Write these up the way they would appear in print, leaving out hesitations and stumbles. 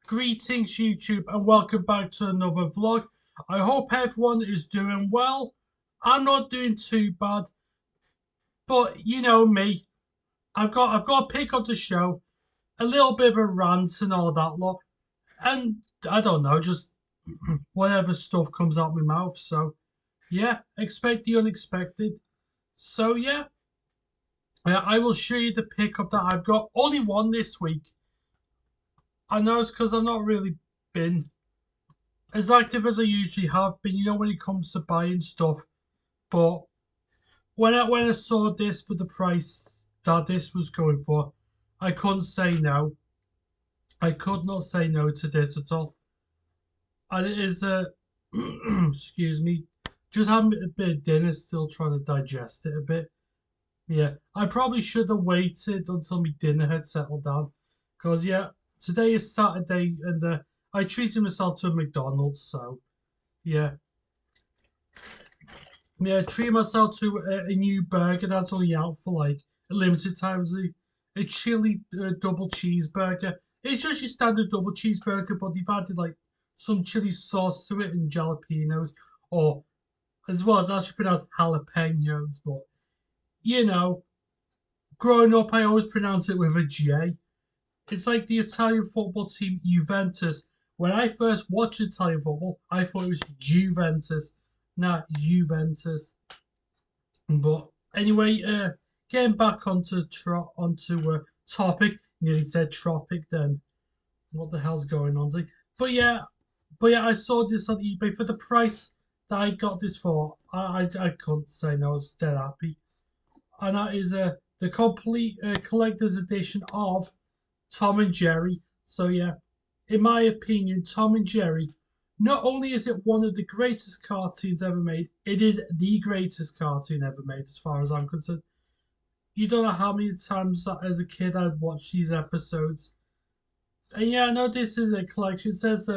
Greetings YouTube and welcome back to another vlog. I hope everyone is doing well. I'm not doing too bad, but you know me. I've got to pick up the show, a little bit of a rant and all that lot. And I don't know, just whatever stuff comes out my mouth. So yeah, expect the unexpected. So yeah, I will show you the pickup that I've got. Only one this week. I know it's because I've not really been as active as I usually have been, when it comes to buying stuff. But when I saw this for the price that this was going for, I couldn't say no. I could not say no to this at all. And it is excuse me, just having a bit of dinner, still trying to digest it a bit. Yeah, I probably should have waited until my dinner had settled down, because yeah, today is Saturday and I treated myself to a McDonald's, so yeah. Yeah, treat myself to a new burger that's only out for like a limited time. It's a chili double cheeseburger. It's just your standard double cheeseburger, but they've added like some chili sauce to it and jalapenos, or as well as actually pronounced jalapenos. But you know, growing up, I always pronounce it with a J. It's like the Italian football team Juventus. When I first watched Italian football, I thought it was Juventus, not Juventus. But anyway, getting back onto topic. Nearly said tropic. Then what the hell's going on? But yeah, I saw this on eBay for the price that I got this for. I couldn't say no. I was dead happy, and that is the complete collector's edition of Tom and Jerry. So yeah, in my opinion, Tom and Jerry. Not only is it one of the greatest cartoons ever made, it is the greatest cartoon ever made, as far as I'm concerned. You don't know how many times as a kid I'd watch these episodes. And yeah, I know this is a collection. It says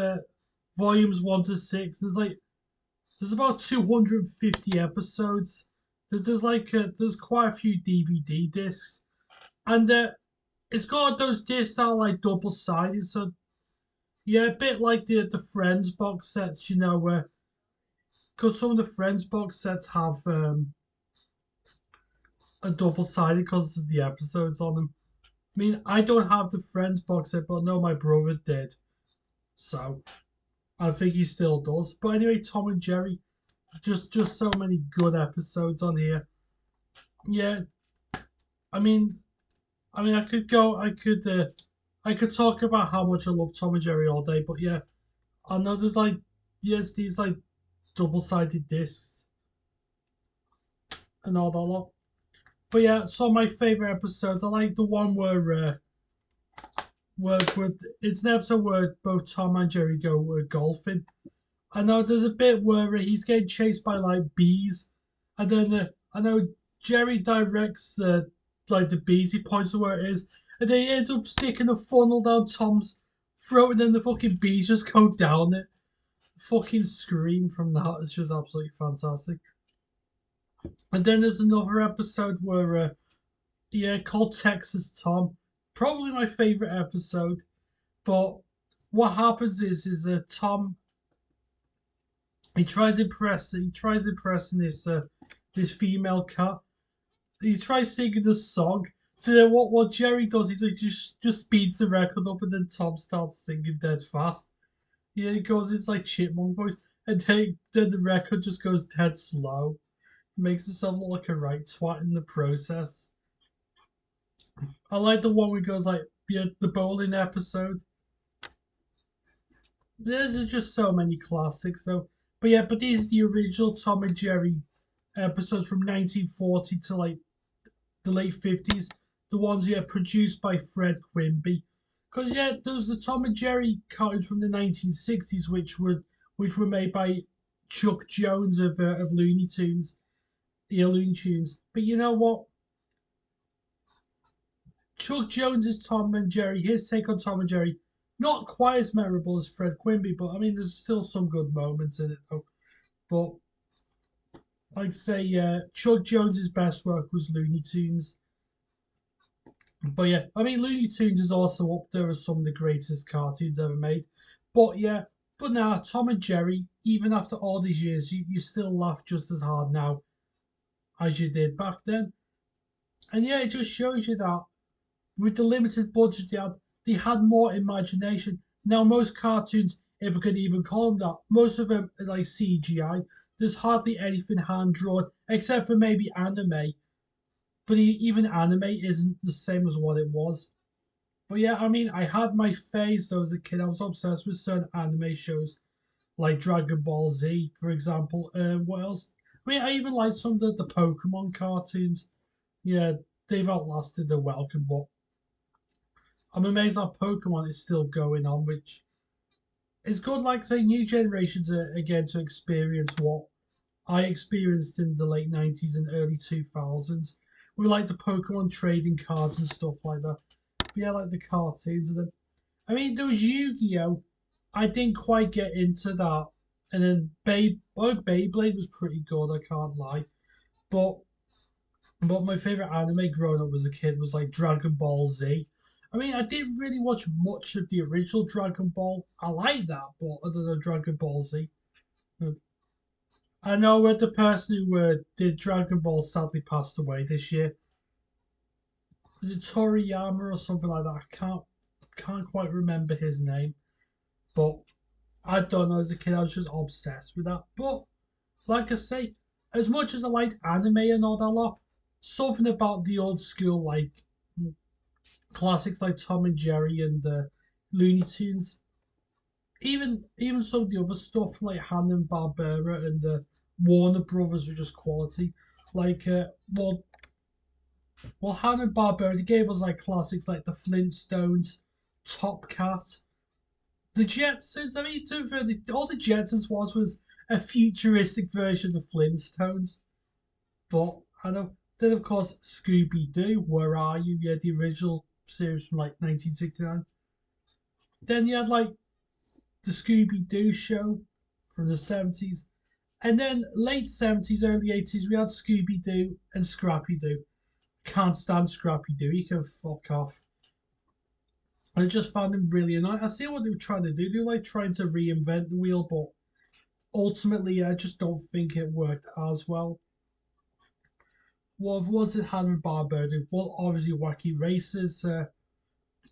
volumes 1 to 6. There's about 250 episodes. There's quite a few DVD discs, and it's got those discs that are like double sided. So yeah, a bit like the Friends box sets, where because some of the Friends box sets have a double sided because of the episodes on them. I mean, I don't have the Friends box set, but no, my brother did, so I think he still does. But anyway, Tom and Jerry, just so many good episodes on here. Yeah, I mean, I could go, I could talk about how much I love Tom and Jerry all day, but yeah, I know there's like yes, these like double sided discs and all that lot. But yeah, some of my favorite episodes. I like the one where it's an episode where both Tom and Jerry go golfing. I know there's a bit where he's getting chased by like bees, and then I know Jerry directs like the bees. He points to where it is, and then he ends up sticking a funnel down Tom's throat, and then the fucking bees just go down it. Fucking scream from that. It's just absolutely fantastic. And then there's another episode where yeah, called Texas Tom. Probably my favorite episode. But what happens is that Tom he tries impressing this female cat. He tries singing the song. So then what Jerry does is he just speeds the record up, and then Tom starts singing dead fast. Yeah, he goes it's like chipmunk voice, and then the record just goes dead slow. He makes himself look like a right twat in the process. I like the one where he goes like, yeah, the bowling episode. There's just so many classics though. But yeah, but these are the original Tom and Jerry episodes from 1940 to like the late 50s. The ones, yeah, produced by Fred Quimby. Because yeah, there's the Tom and Jerry cartoons from the 1960s, which were made by Chuck Jones of Looney Tunes, yeah, Looney Tunes. But you know what? Chuck Jones's Tom and Jerry, his take on Tom and Jerry, not quite as memorable as Fred Quimby, but I mean, there's still some good moments in it though. But I'd say Chuck Jones's best work was Looney Tunes. But yeah, I mean, Looney Tunes is also up there as some of the greatest cartoons ever made. But yeah, but now Tom and Jerry, even after all these years, you still laugh just as hard now as you did back then. And yeah, it just shows you that with the limited budget they had more imagination. Now, most cartoons, if I could even call them that, most of them are like CGI. There's hardly anything hand drawn, except for maybe anime. But even anime isn't the same as what it was. But yeah, I mean, I had my phase though as a kid. I was obsessed with certain anime shows like Dragon Ball Z, for example. What else? I mean, I even liked some of the Pokemon cartoons. Yeah, they've outlasted their welcome, but I'm amazed that Pokemon is still going on, which is good. Like say, new generations are again to experience what I experienced in the late '90s and early 2000s. We like the Pokemon trading cards and stuff like that. But yeah, like the cartoons and them. I mean, there was Yu-Gi-Oh. I didn't quite get into that, and then Beyblade was pretty good. I can't lie, but my favorite anime growing up as a kid was like Dragon Ball Z. I mean, I didn't really watch much of the original Dragon Ball. I like that, but I don't know Dragon Ball Z. I know where the person who did Dragon Ball sadly passed away this year. Was it Toriyama or something like that? I can't quite remember his name, but I don't know. As a kid, I was just obsessed with that. But like I say, as much as I like anime and all that lot, something about the old school like classics like Tom and Jerry and Looney Tunes, even some of the other stuff like Hanna and Barbera and Warner Brothers were just quality. Like well, Hanna and Barbera they gave us like classics like the Flintstones, Top Cat, the Jetsons. I mean, all the Jetsons was a futuristic version of the Flintstones. But I know. Then of course Scooby Doo, Where Are You? Yeah, the original series from like 1969. Then you had like the Scooby Doo show from the 70s. And then late 70s, early 80s, we had Scooby Doo and Scrappy Doo. Can't stand Scrappy Doo. He can fuck off. I just found him really annoying. I see what they were trying to do. They were like trying to reinvent the wheel, but ultimately, I just don't think it worked as well. What was it Hanna-Barbera do? Well, obviously, Wacky Races,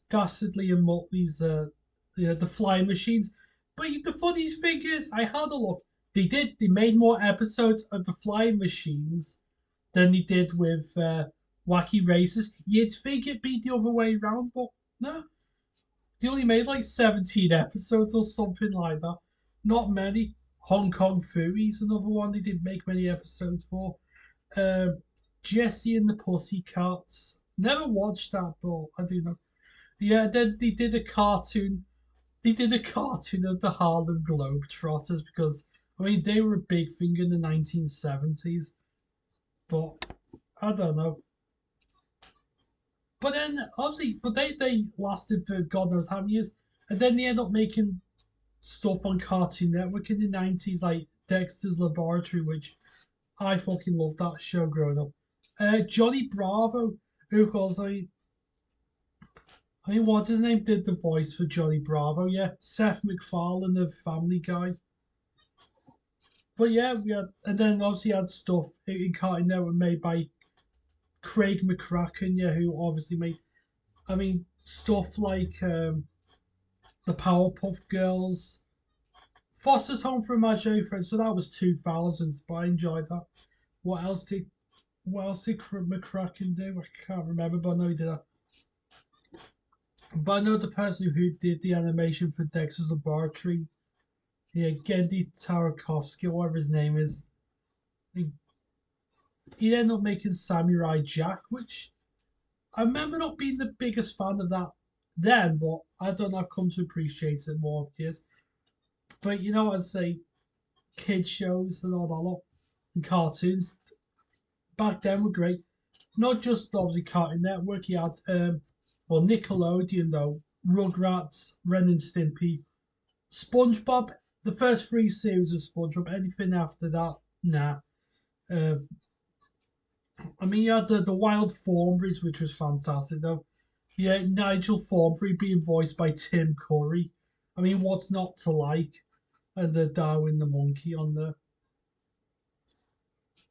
Dastardly and Muttley's, the flying machines. But the funniest thing is, I had a look. They made more episodes of the flying machines than they did with Wacky Races. You'd think it'd be the other way around, but no. They only made like 17 episodes or something like that. Not many. Hong Kong Fooey's another one they didn't make many episodes for. Um, Jesse and the Pussycats. Never watched that, but I do know. Yeah, then they did a cartoon. They did a cartoon of the Harlem Globetrotters because I mean they were a big thing in the 1970s. But I don't know. But then obviously, but they lasted for God knows how many years, and then they end up making stuff on Cartoon Network in the 90s, like Dexter's Laboratory, which I fucking loved that show growing up. Johnny Bravo, who calls I mean, what's his name? Did the voice for Johnny Bravo? Yeah, Seth MacFarlane of Family Guy. But yeah, we had, and then obviously had stuff in Cartoon Network made by Craig McCracken, yeah, who obviously made, I mean, stuff like the Powerpuff Girls, Foster's Home for Imaginary Friends. So that was 2000s, but I enjoyed that. What else did McCracken do? I can't remember, but I know he did that. But I know the person who did the animation for Dexter's Laboratory, yeah, Gendy Tarakovsky, whatever his name is. He, he ended up making Samurai Jack, which I remember not being the biggest fan of that then, but I don't know, I've come to appreciate it more, yes. But you know, as I say, kid shows and all that lot, and cartoons back then were great. Not just obviously Cartoon Network, you had well Nickelodeon though, Rugrats, Ren and Stimpy, SpongeBob. The first three series of SpongeBob. Anything after that, nah. Uh, I mean, you had the Wild Thornberrys, which was fantastic though. Yeah, Nigel Thornberry being voiced by Tim Curry. I mean, what's not to like? And the Darwin the monkey on there.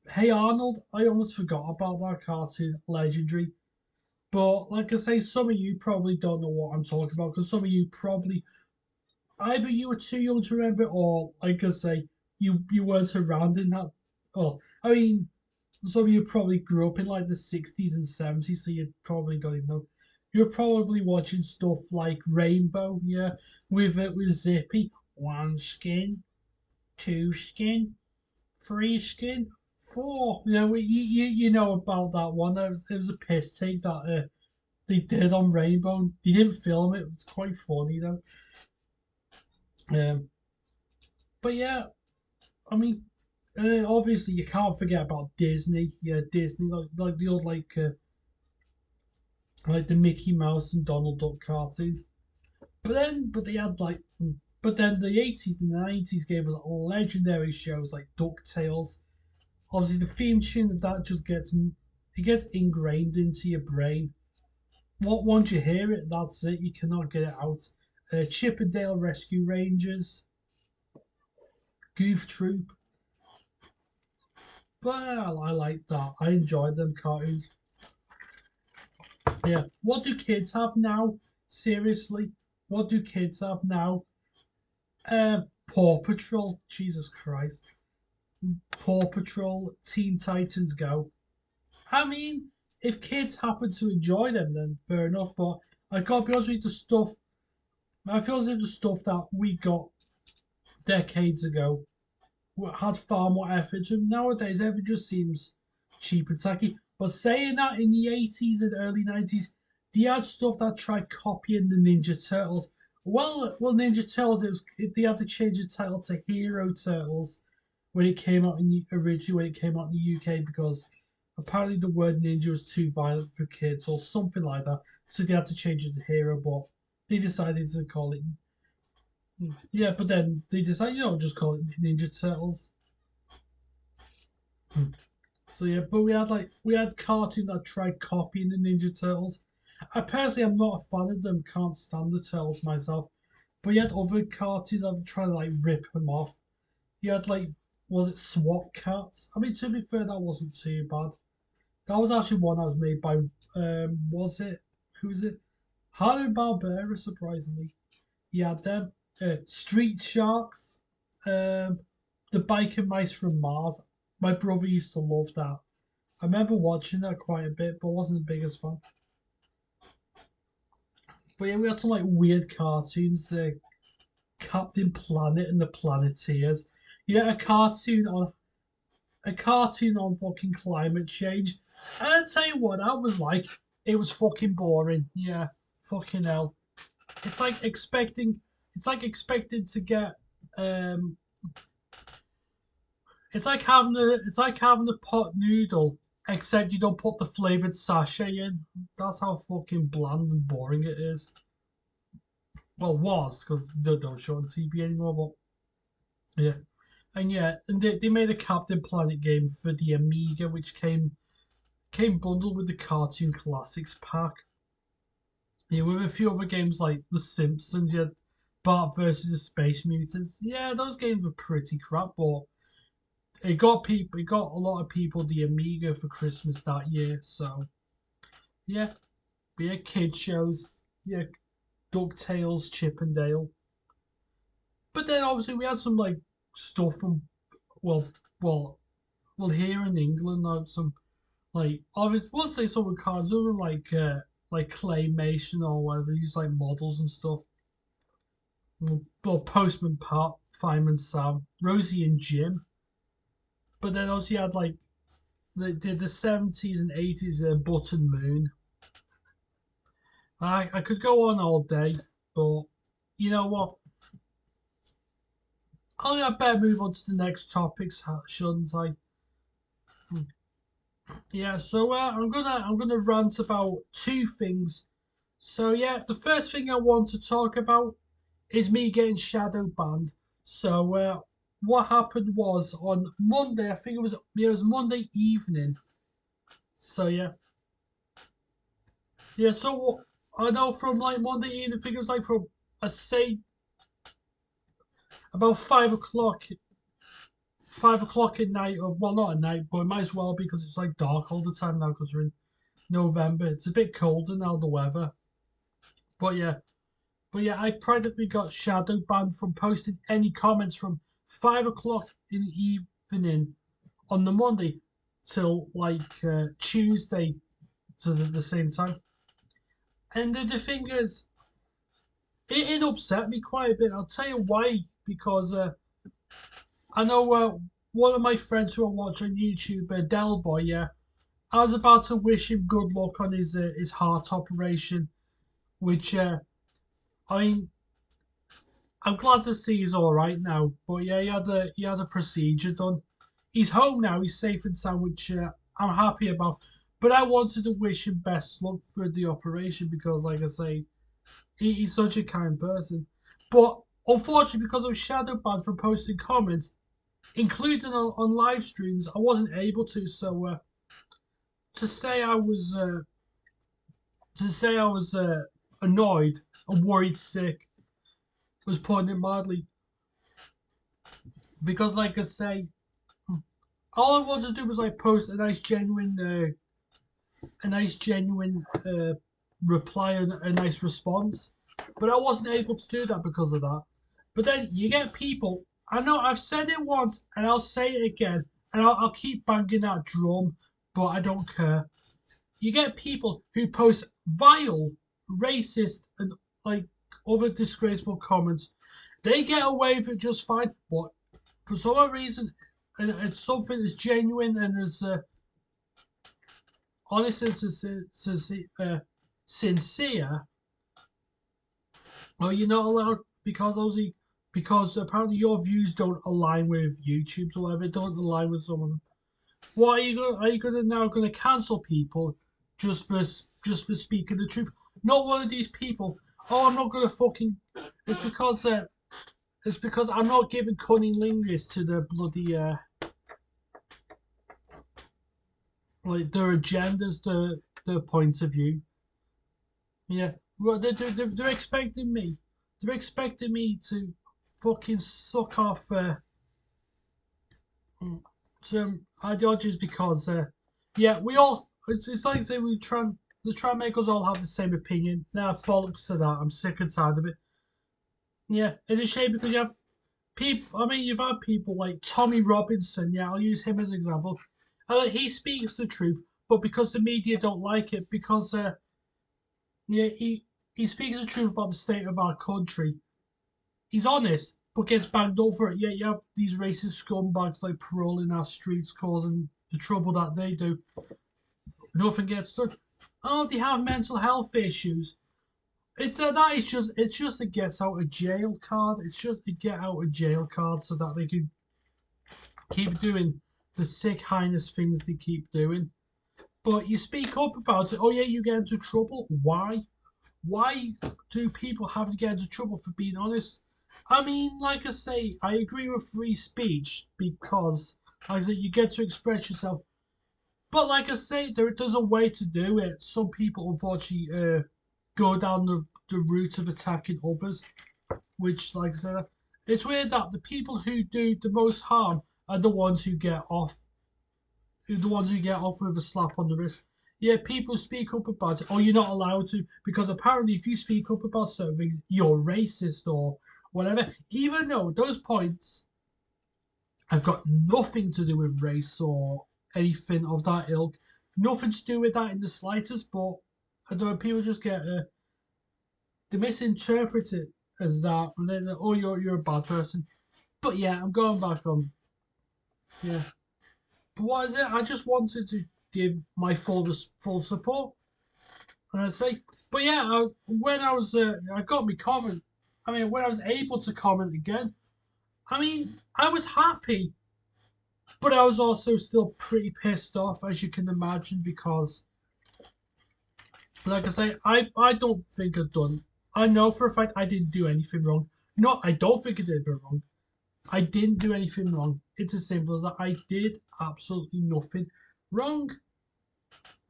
Hey Arnold, I almost forgot about that cartoon, legendary. But like I say, some of you probably don't know what I'm talking about because some of you probably either you were too young to remember, or like I say, you weren't around in that. Oh, I mean, some of you probably grew up in like the 60s and 70s, so you probably don't even know. You're probably watching stuff like Rainbow, yeah, with Zippy, one skin, two skin, three skin, four. You know, you know about that one. It was a piss take that they did on Rainbow. They didn't film it. It was quite funny though. Um, but yeah, I mean, obviously you can't forget about Disney. Yeah, Disney like the old like the Mickey Mouse and Donald Duck cartoons. But they had like, but then the 80s and the 90s gave us legendary shows like DuckTales. Obviously, the theme tune of that just gets ingrained into your brain. Once you hear it, that's it. You cannot get it out. Chip and Dale Rescue Rangers, Goof Troop. Well, I like that. I enjoyed them cartoons. Yeah. What do kids have now? Seriously, what do kids have now? Paw Patrol. Jesus Christ. Paw Patrol, Teen Titans Go. I mean, if kids happen to enjoy them, then fair enough. But I gotta be honest with you, the stuff I feel as if the stuff that we got decades ago had far more effort. And nowadays, everything just seems cheap and tacky. But saying that, in the 80s and early 90s, they had stuff that tried copying the Ninja Turtles. Ninja Turtles, they had to change the title to Hero Turtles when it came out originally when it came out in the UK because apparently the word ninja was too violent for kids or something like that. So they had to change it to Hero, but they decided to call it. Yeah, but then they decided, just call it Ninja Turtles. So yeah, but we had cartoons that tried copying the Ninja Turtles. I personally am not a fan of them, can't stand the Turtles myself. But you had other cartoons that tried to like rip them off. You had like was it SWAT Cats? I mean to be fair that wasn't too bad. That was actually one that was made by was it who was it? Hanna-Barbera, surprisingly. You had them. Street Sharks. Um the Biker Mice from Mars. My brother used to love that. I remember watching that quite a bit, but wasn't the biggest fan. But yeah, we had some like weird cartoons, Captain Planet and the Planeteers. Yeah, a cartoon on fucking climate change. And I'd tell you what, that was like. It was fucking boring. Yeah, fucking hell. It's like expecting. It's like expecting to get. Um. It's like having a pot noodle, except you don't put the flavored sachet in. That's how fucking bland and boring it is. Well, was because they don't show on TV anymore. But yeah, and they made a Captain Planet game for the Amiga, which came bundled with the Cartoon Classics pack. Yeah, with a few other games like The Simpsons, you had Bart versus the Space Mutants. Yeah, those games were pretty crap, but it got a lot of people the Amiga for Christmas that year. So yeah, yeah, kid shows, yeah, DuckTales, Chip and Dale. But then obviously we had some like stuff from well, well, here in England, some like obviously we'll say some of cards, other like claymation or whatever, use like models and stuff. Well, Postman Pat, Fireman Sam, Rosie and Jim. But then also you had like the 70s and 80s Button Moon. I could go on all day, but you know what? I better move on to the next topics, shouldn't I? Yeah, so I'm gonna rant about two things. So yeah, the first thing I want to talk about is me getting shadow banned. So what happened was on Monday, I think it was Monday evening. So yeah, yeah. So I know from like Monday evening, I think it was like from, I say, about 5 o'clock, 5 o'clock at night, or well, not at night, but it might as well because it's like dark all the time now because we're in November. It's a bit colder now, the weather. But yeah, I practically got shadow banned from posting any comments from 5 o'clock in the evening on the Monday till like Tuesday to the same time. And the thing is, it upset me quite a bit. I'll tell you why. Because I know one of my friends who I watch on YouTube, Del Boy, yeah, I was about to wish him good luck on his heart operation, which I mean, I'm glad to see he's all right now. But yeah, he had a procedure done. He's home now. He's safe and sound, which I'm happy about. But I wanted to wish him best luck for the operation because, like I say, he's such a kind person. But unfortunately, because I was shadow banned from posting comments, including on live streams, I wasn't able to. So to say I was annoyed and worried sick was putting it mildly. Because, like I say, all I wanted to do was like post a nice genuine reply and a nice response, but I wasn't able to do that because of that. But then you get people. I know I've said it once and I'll say it again, and I'll keep banging that drum, but I don't care. You get people who post vile, racist, and like other disgraceful comments. They get away with it just fine, but for some odd reason, and it's something that's genuine and as honest and sincere, or you're not allowed because obviously because apparently your views don't align with YouTube's or whatever, don't align with someone. What are you gonna now gonna cancel people just for speaking the truth? Not one of these people. Oh, I'm not gonna fucking. It's because I'm not giving cunnilingus to the bloody like their agendas, their points of view. Yeah, well, they're expecting me. They're expecting me to fucking suck off some ideologies because yeah, we all. It's like say they try and make us all have the same opinion. Now bollocks to that. I'm sick and tired of it. Yeah, it's a shame because you have people. I mean, you've had people like Tommy Robinson. Yeah, I'll use him as an example. He speaks the truth, but because the media don't like it, because yeah, he speaks the truth about the state of our country. He's honest, but gets banged up for it. Yet you have these racist scumbags like patrolling our streets, causing the trouble that they do. Nothing gets done. Oh, they have mental health issues. It's just a get out of jail card. It's just a get out of jail card so that they can keep doing the sick heinous things they keep doing. But you speak up about it. Oh yeah, you get into trouble. Why? Why do people have to get into trouble for being honest? I mean, like I say, I agree with free speech because, like I say, you get to express yourself. But like I say, there's a way to do it. Some people, unfortunately, go down the route of attacking others, which, like I said, it's weird that the people who do the most harm are the ones who get off, with a slap on the wrist. Yeah, people speak up about it. Oh, you're not allowed to because apparently, if you speak up about something, you're racist or whatever. Even though those points have got nothing to do with race or anything of that ilk, nothing to do with that in the slightest. But I don't know, people just get they misinterpret it as that, and then oh, you're a bad person. But yeah, I'm going back on. Yeah. But what is it? I just wanted to give my full support, and I say, but yeah, when I got me comment. I mean, when I was able to comment again, I mean, I was happy, but I was also still pretty pissed off, as you can imagine, because, like I say, I don't think I've done. I know for a fact I didn't do anything wrong. No, I don't think I did anything wrong. I didn't do anything wrong. It's as simple as that. I did absolutely nothing wrong.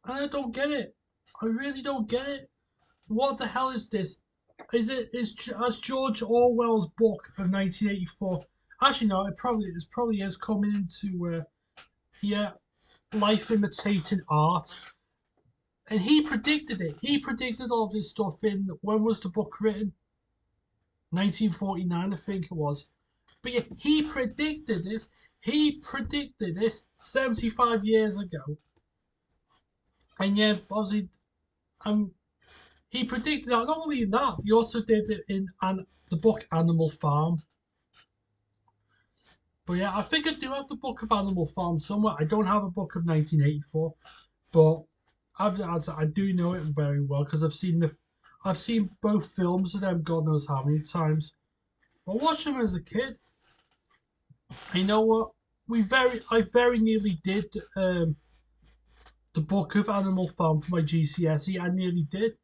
And I don't get it. I really don't get it. what the hell is this? As George Orwell's book of 1984? Actually, no. It probably is coming into yeah, life imitating art, and he predicted it. He predicted all this stuff in when was the book written? 1949, I think it was. But yeah, he predicted this. He predicted this 75 years ago, and yeah, obviously, um, he predicted that. Not only that, he also did it in the book Animal Farm. But yeah, I think I do have the book of Animal Farm somewhere. I don't have a book of 1984, but I do know it very well because I've seen both films of them. God knows how many times. I watched them as a kid. And you know what? I very nearly did the book of Animal Farm for my GCSE. I nearly did.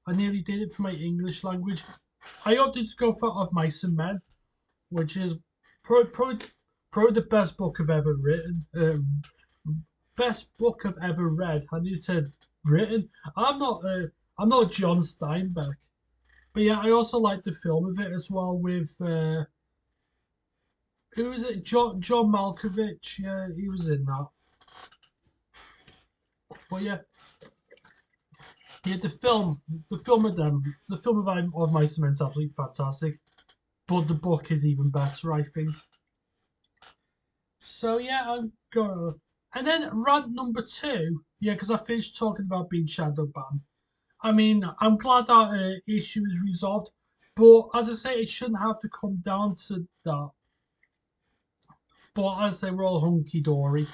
I nearly did it for my English language. I opted to go for Of Mice and Men, which is probably the best book I've ever written. Best book I've ever read. And he said written. I'm not John Steinbeck, but yeah, I also like the film of it as well with who was it? John Malkovich. Yeah, he was in that. But yeah, yeah, the film of them, the film of Mice and Men is absolutely fantastic. But the book is even better, I think. So yeah, I'm gonna. And then rant number two, yeah, because I finished talking about being shadow banned. I mean, I'm glad that issue is resolved, but as I say, it shouldn't have to come down to that. But as I say, we're all hunky dory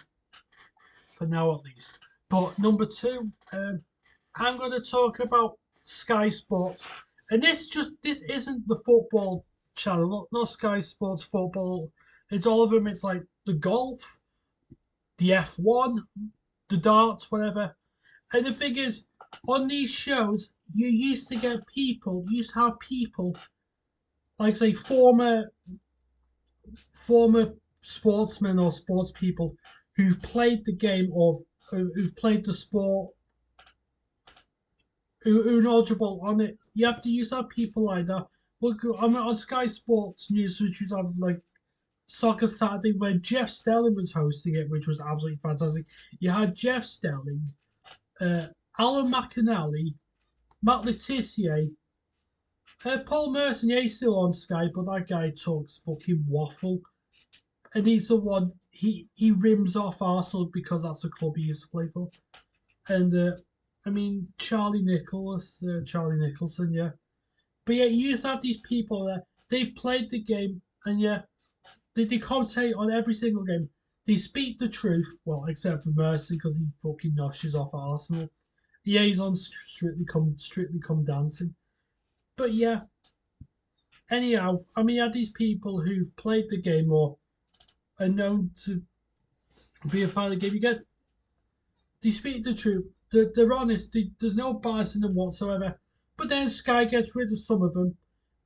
for now at least. But number two, I'm going to talk about Sky Sports, and this isn't the football channel, not Sky Sports football. It's all of them. It's like the golf, the F1, the darts, whatever. And the thing is, on these shows, you used to get people, you used to have people like say former sportsmen or sports people who've played the game or who've played the sport who are knowledgeable on it. You have to use that people like that. Look, on Sky Sports News, which was on like Soccer Saturday, where Jeff Stelling was hosting it, which was absolutely fantastic. You had Jeff Stelling, uh, Alan McInally, Matt Letizia, Paul Merson. Yeah, he's still on Sky, but that guy talks fucking waffle, and he's the one he rims off Arsenal because that's the club he used to play for. And I mean Charlie Nicholson, yeah. But yeah, you just have these people that they've played the game, and yeah, they commentate on every single game. They speak the truth, well, except for Mercy because he fucking noshes off Arsenal. Yeah, he's on Strictly Come Dancing. But yeah, anyhow, I mean, you have these people who've played the game or are known to be a fan of the game. You get they speak the truth. They're honest. There's no bias in them whatsoever. But then Sky gets rid of some of them,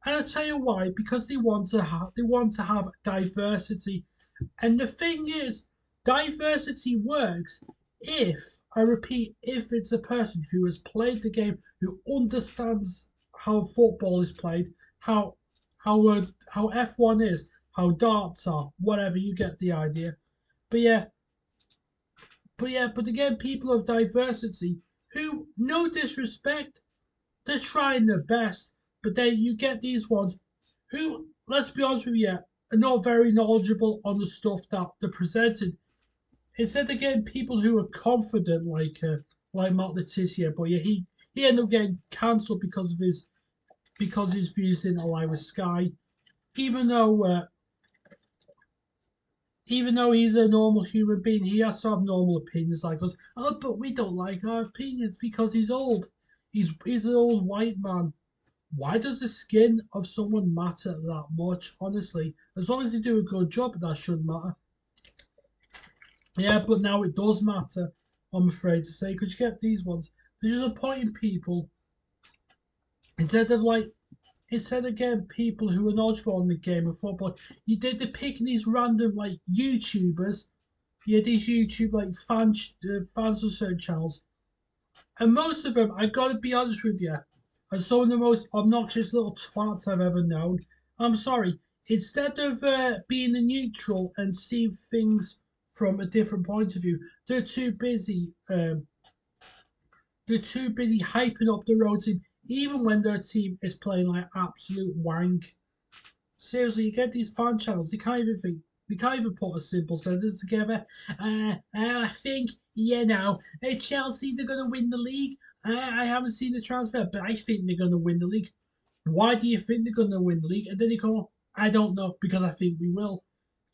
and I tell you why. Because they want to have diversity. And the thing is, diversity works if I repeat, if it's a person who has played the game, who understands how football is played, how F1 is, how darts are, whatever. You get the idea. But yeah, but again, people of diversity who, no disrespect, they're trying their best, but then you get these ones who, let's be honest with you, are not very knowledgeable on the stuff that they're presenting. Instead of getting people who are confident, like Matt Letizia, but yeah, he ended up getting cancelled because his views didn't align with Sky, even though even though he's a normal human being, he has to have normal opinions like us. Oh, but we don't like our opinions because he's old. He's an old white man. Why does the skin of someone matter that much? Honestly, as long as they do a good job, that shouldn't matter. Yeah, but now it does matter. I'm afraid to say, because you get these ones. They're just appointing people instead of like instead of getting people who are knowledgeable on the game of football. They're picking these random like YouTubers. Yeah, these YouTube like fans of certain channels, and most of them, I gotta be honest with you, are some of the most obnoxious little twats I've ever known. I'm sorry. Instead of being a neutral and seeing things from a different point of view, they're too busy. They're too busy hyping up their own team, even when their team is playing like absolute wank. Seriously, you get these fan channels. They can't even think. They can't even put a simple sentence together. I think, Chelsea, they're going to win the league. I haven't seen the transfer, but I think they're going to win the league. Why do you think they're going to win the league? And then you go, I don't know, because I think we will.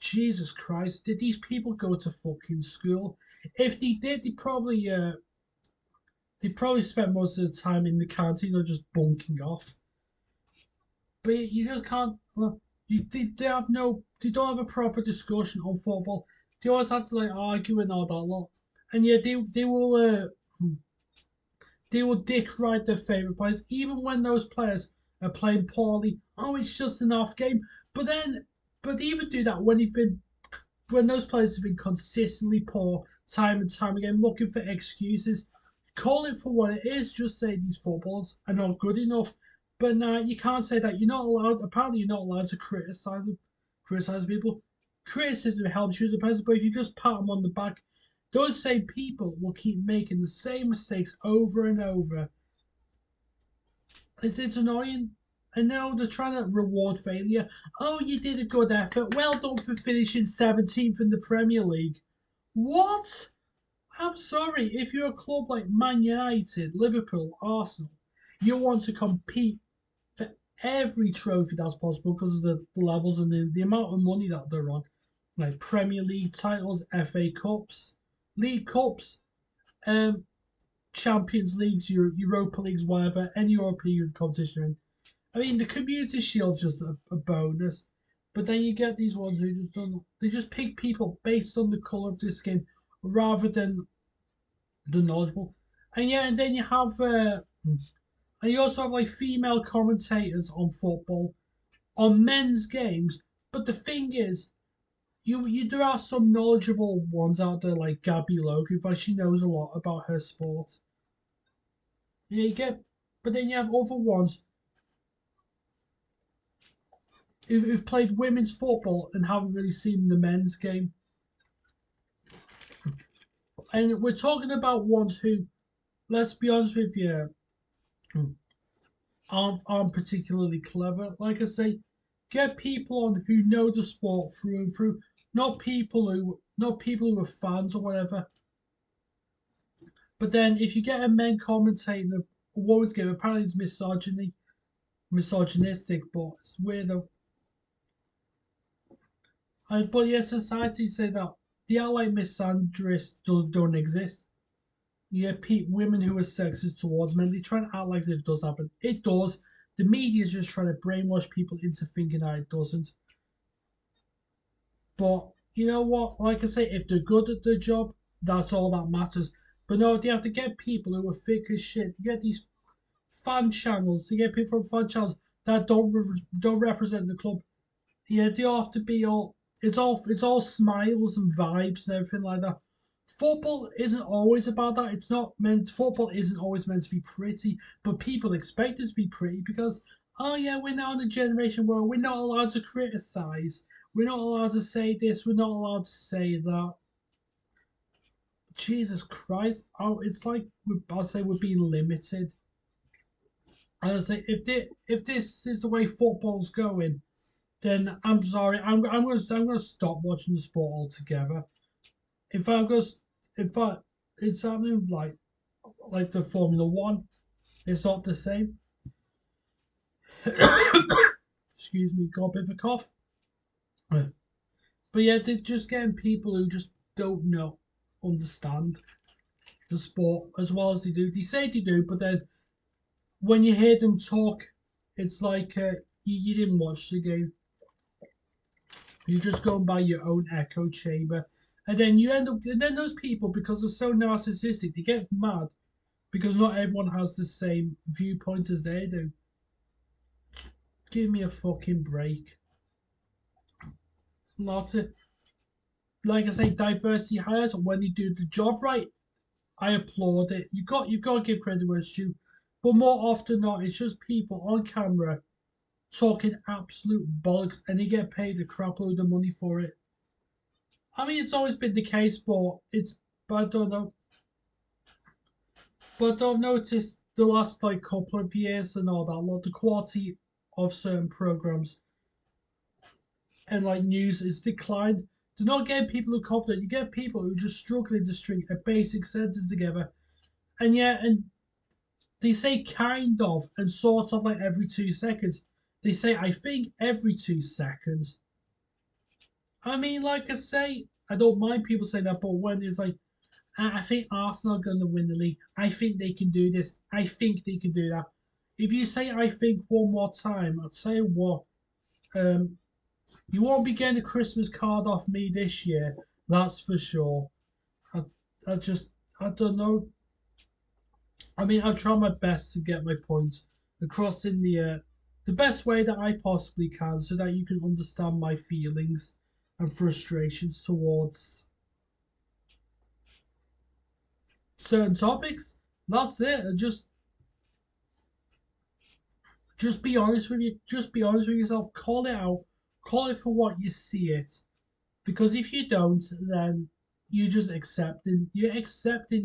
Jesus Christ, did these people go to fucking school? If they did, they probably spent most of the time in the canteen or just bunking off. But you just can't. Well, they don't have a proper discussion on football. They always have to like argue and all that lot. And yeah, they will dick ride their favourite players, even when those players are playing poorly. Oh, it's just an off game. But they even do that when those players have been consistently poor time and time again, looking for excuses. Call it for what it is. Just say these footballers are not good enough. But nah, you can't say that. You're not allowed. Apparently, you're not allowed to criticize people. Criticism helps you as a person, but if you just pat them on the back, those same people will keep making the same mistakes over and over. It's annoying. And now they're trying to reward failure. Oh, you did a good effort. Well done for finishing 17th in the Premier League. What? I'm sorry. If you're a club like Man United, Liverpool, Arsenal, you want to compete for every trophy that's possible because of the levels and the amount of money that they're on. Like Premier League titles, FA Cups, League Cups, um, Champions Leagues, Europa Leagues, whatever, any European competition. I mean, the Community Shield's just a bonus. But then you get these ones who just don't. They just pick people based on the colour of their skin rather than the knowledgeable. And yeah, and then you have, and you also have like female commentators on football, on men's games. But the thing is, there are some knowledgeable ones out there like Gabby Logan, but she knows a lot about her sport. Yeah, but then you have other ones who've played women's football and haven't really seen the men's game. And we're talking about ones who, let's be honest with you, aren't particularly clever. Like I say, get people on who know the sport through and through, not people who are fans or whatever. But then if you get a men commentating a women's game, apparently it's misogynistic, but it's weird though. But yeah, society say that the ally misandrist don't exist. You get women who are sexist towards men. They try and act like it does happen. It does. The media is just trying to brainwash people into thinking that it doesn't. But you know what? Like I say, if they're good at their job, that's all that matters. But no, they have to get people who are thick as shit. To get these fan channels, to get people from fan channels that don't represent the club. Yeah, they all have to be all. It's all smiles and vibes and everything like that. Football isn't always about that. It's not meant. Football isn't always meant to be pretty, but people expect it to be pretty because oh yeah, we're now in a generation where we're not allowed to criticize. We're not allowed to say this. We're not allowed to say that. Jesus Christ! Oh, it's like I'll say we're being limited. I say if this is the way football's going, then I'm sorry. I'm gonna stop watching the sport altogether. If I goes, in fact, it's happening like the Formula One. It's not the same. Excuse me, got a bit of a cough. But yeah, they're just getting people who just don't understand the sport as well as they do. They say they do, but then when you hear them talk, it's like you didn't watch the game. You're just going by your own echo chamber. And then you end up, and then those people, because they're so narcissistic, they get mad because not everyone has the same viewpoint as they do. Give me a fucking break. That's it. Like I say, diversity hires when you do the job right. I applaud it. You've got to give credit where it's due. But more often than not, it's just people on camera talking absolute bollocks, and they get paid a crap load of money for it. I mean, it's always been the case, but it's but I don't know. But I've noticed the last like couple of years and all that, like the quality of certain programs and like news is declined. They're not getting people who are confident. You get people who are just struggling to string a basic sentence together, and yeah, and they say kind of and sort of like every 2 seconds. They say I think every 2 seconds. I mean, like I say, I don't mind people saying that, but when it's like, I think Arsenal are going to win the league. I think they can do this. I think they can do that. If you say I think one more time, I'll tell you what, um, you won't be getting a Christmas card off me this year. That's for sure. I, I just, I don't know. I mean, I've tried my best to get my point across in the best way that I possibly can, so that you can understand my feelings and frustrations towards certain topics. That's it. And just be honest with you. Just be honest with yourself. Call it out. Call it for what you see it. Because if you don't, then you're accepting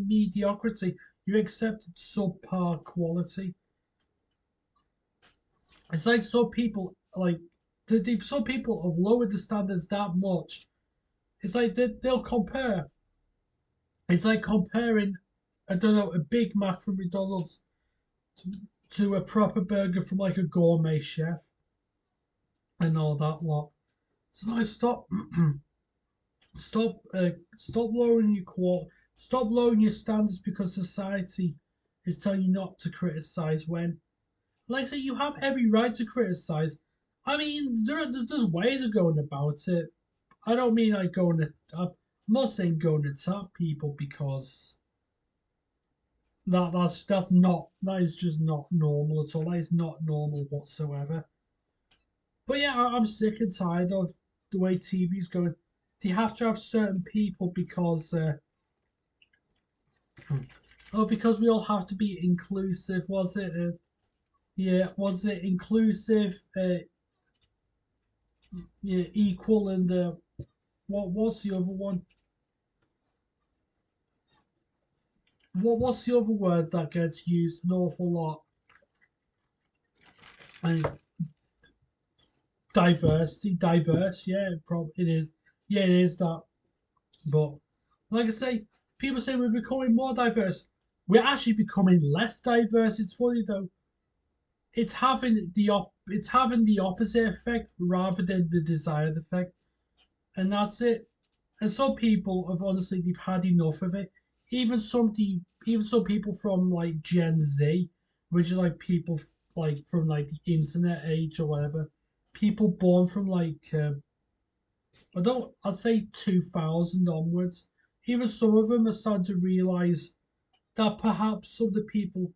mediocrity. You're accepting subpar quality. It's like some people have lowered the standards that much. It's like they'll compare. It's like comparing, I don't know, a Big Mac from McDonald's to a proper burger from like a gourmet chef and all that lot. So like, stop lowering your stop lowering your standards because society is telling you not to criticize. When, like I say, you have every right to criticize. I mean, there's ways of going about it. I don't mean like going to. I'm not saying going to tap people because that is just not normal at all. That is not normal whatsoever. But yeah, I'm sick and tired of the way TV's going. They have to have certain people because because we all have to be inclusive. Was it? Yeah, was it inclusive? Yeah, equal and what was the other one? What's the other word that gets used an awful lot? And diversity, diverse. Yeah, probably it is. Yeah, it is that. But like I say, people say we're becoming more diverse. We're actually becoming less diverse. It's funny though. It's having the opposite effect rather than the desired effect, and that's it. And some people have honestly they've had enough of it. Even some people from like Gen Z, which is like people like from like the internet age or whatever, people born from like I'd say 2000 onwards. Even some of them are starting to realize that perhaps some of the people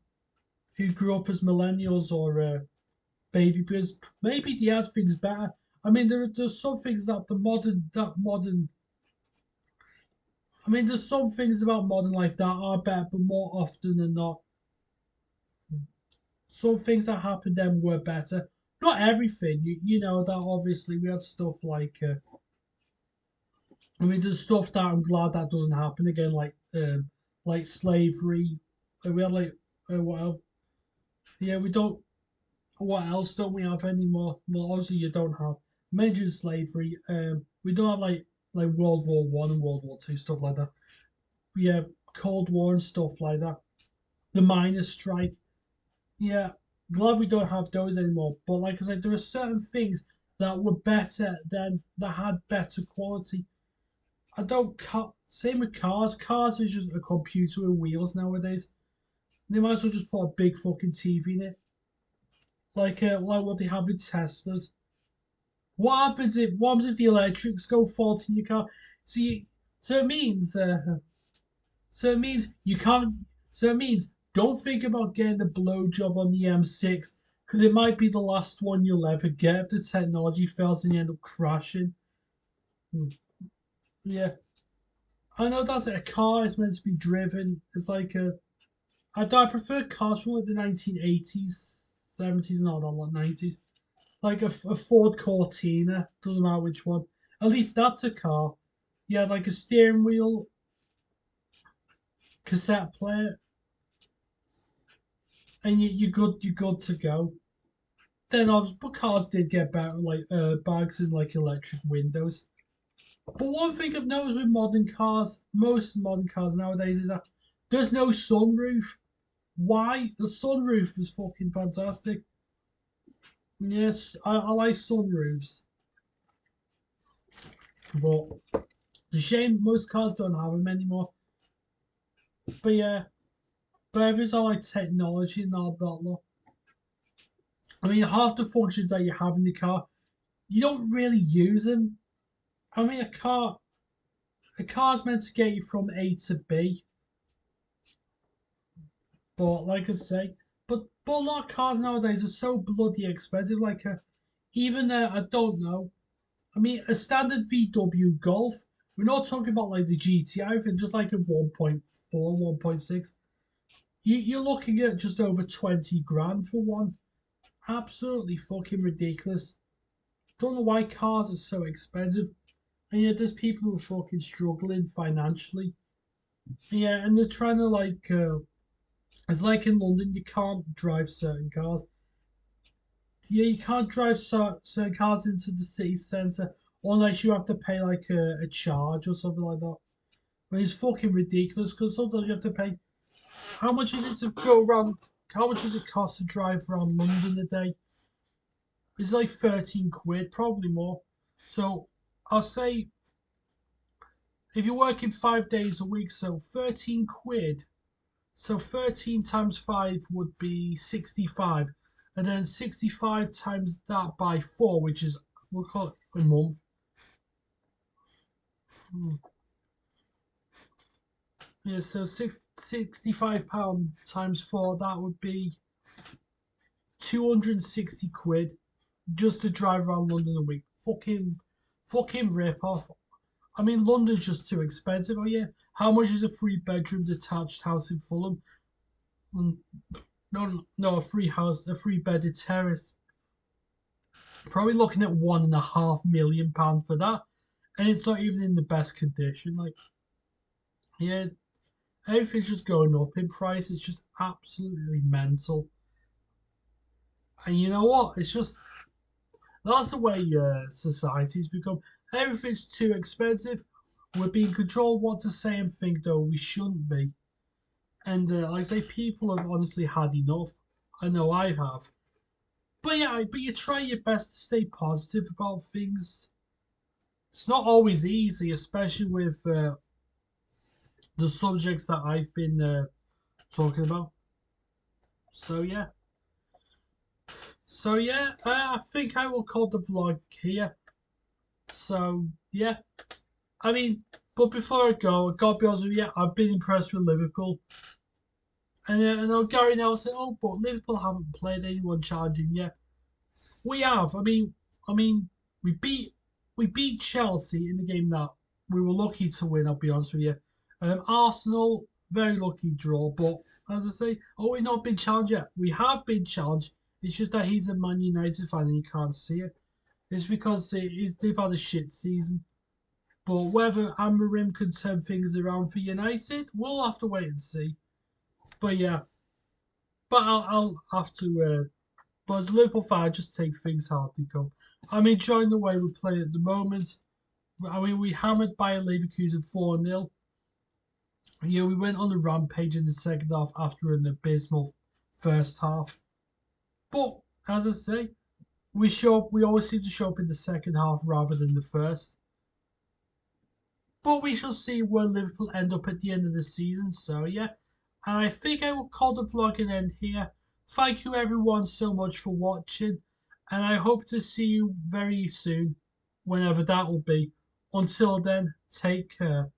who grew up as millennials or baby boomers maybe they had things better. I mean, there's some things that that modern I mean, there's some things about modern life that are better, but more often than not, some things that happened then were better. Not everything, you know that obviously we had stuff like, I mean, there's stuff that I'm glad that doesn't happen again, like slavery. We had like, what else? Yeah, we don't. What else don't we have anymore? Well, obviously you don't have major slavery. We don't have like World War One and World War Two stuff like that. Yeah, Cold War and stuff like that. The miners' strike. Yeah, glad we don't have those anymore. But like I said, there are certain things that were better than that had better quality. I don't same with cars. Cars is just a computer with wheels nowadays. They might as well just put a big fucking TV in it, like what they have with Teslas. What happens if the electrics go faulty in your car? So you, so it means So it means you can't. So it means don't think about getting a blowjob on the M6 because it might be the last one you'll ever get if the technology fails and you end up crashing. Hmm. Yeah, I know that's it. A car is meant to be driven. It's like a. I prefer cars from like the 1980s, 70s, and all that, like 90s. Like a Ford Cortina, doesn't matter which one. At least that's a car. You had like a steering wheel, cassette player, and you're good to go. Then obviously, but cars did get better, like bags and like electric windows. But one thing I've noticed with modern cars, most modern cars nowadays, is that there's no sunroof. Why? The sunroof is fucking fantastic. Yes, I like sunroofs. But the shame most cars don't have them anymore. But yeah, but everything's all like technology and all that lot. I mean, half the functions that you have in the car, you don't really use them. I mean, a car's meant to get you from A to B, but like I say, but a lot of cars nowadays are so bloody expensive. Like even I don't know. I mean, a standard VW Golf. We're not talking about like the GTI thing, just like a 1.4, 1.6. You're looking at just over 20 grand for one. Absolutely fucking ridiculous. Don't know why cars are so expensive. And yet there's people who are fucking struggling financially. Yeah, and they're trying to like it's like in London, you can't drive certain cars. Yeah, you can't drive certain cars into the city centre unless you have to pay like a charge or something like that. But it's fucking ridiculous because sometimes you have to pay. How much is it to go around? How much does it cost to drive around London a day? It's like 13 quid, probably more. So I'll say if you're working 5 days a week, so 13 quid. So 13 times 5 would be 65. And then 65 times that by 4, which is, we'll call it a month. Hmm. Yeah, so 65 pound times 4, that would be 260 quid just to drive around London a week. Fucking rip off. I mean, London's just too expensive. Oh yeah, how much is a 3 bedroom detached house in Fulham? Mm, no, a free house, a 3 bedded terrace. Probably looking at £1.5 million for that, and it's not even in the best condition. Like, yeah, everything's just going up in price. It's just absolutely mental. And you know what? It's just that's the way society's become. Everything's too expensive. We're being controlled what to say and think, though we shouldn't be. And like I say, people have honestly had enough. I know I have. But yeah, but you try your best to stay positive about things. It's not always easy, especially with the subjects that I've been talking about. So yeah, I think I will call the vlog here. So yeah, I mean, but before I go, I gotta be honest with you, I've been impressed with Liverpool. And I know Gary now said, "Oh, but Liverpool haven't played anyone challenging yet." We have. I mean, we beat we beat Chelsea in the game that we were lucky to win. I'll be honest with you. Arsenal, very lucky draw. But as I say, oh, we've not been challenged yet. We have been challenged. It's just that he's a Man United fan and he can't see it. It's because they've had a shit season. But whether Amarim can turn things around for United, we'll have to wait and see. But yeah, but I'll have to. But as a Liverpool fan, I just take things hard to come. I'm enjoying the way we play at the moment. I mean, we hammered Bayer Leverkusen 4-0. Yeah, we went on a rampage in the second half after an abysmal first half. But as I say, we show up. We always seem to show up in the second half rather than the first. But we shall see where Liverpool end up at the end of the season. So yeah, and I think I will call the vlog an end here. Thank you everyone so much for watching, and I hope to see you very soon, whenever that will be. Until then, take care.